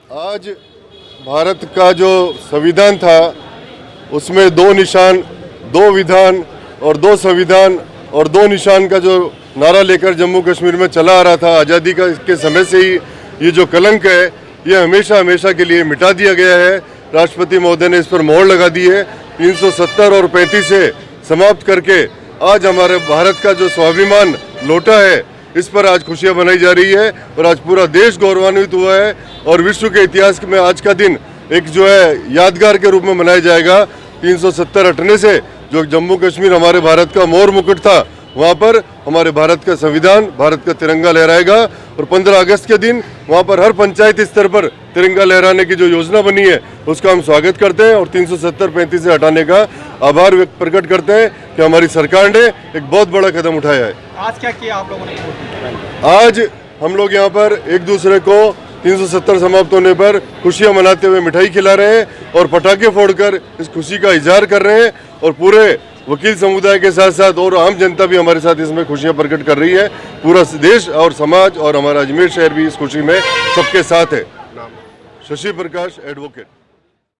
आज भारत का जो संविधान था उसमें 2 निशान, 2 विधान और 2 संविधान और 2 निशान का जो नारा लेकर जम्मू कश्मीर में चला आ रहा था आज़ादी का के समय से ही, ये जो कलंक है ये हमेशा हमेशा के लिए मिटा दिया गया है। राष्ट्रपति महोदय ने इस पर मोहर लगा दी है। 370 और 35 से समाप्त करके आज हमारे भारत का जो स्वाभिमान लौटा है, इस पर आज खुशियां मनाई जा रही है और आज पूरा देश गौरवान्वित हुआ है और विश्व के इतिहास में आज का दिन एक जो है यादगार के रूप में मनाया जाएगा। 370 हटने से जो जम्मू कश्मीर हमारे भारत का मोर मुकुट था, वहाँ पर हमारे भारत का संविधान, भारत का तिरंगा लहराएगा और 15 अगस्त के दिन वहाँ पर हर पंचायत स्तर पर तिरंगा लहराने की जो योजना बनी है उसका हम स्वागत करते हैं और 370-35 से हटाने का आभार प्रकट करते हैं कि हमारी सरकार ने एक बहुत बड़ा कदम उठाया है। आज क्या किया आप लोगों ने? आज हम लोग यहाँ पर एक दूसरे को 370 समाप्त होने पर खुशियाँ मनाते हुए मिठाई खिला रहे हैं और पटाखे फोड़कर इस खुशी का इजहार कर रहे हैं और पूरे वकील समुदाय के साथ साथ और आम जनता भी हमारे साथ इसमें खुशियां प्रकट कर रही है। पूरा देश और समाज और हमारा अजमेर शहर भी इस खुशी में सबके साथ है। शशि प्रकाश, एडवोकेट।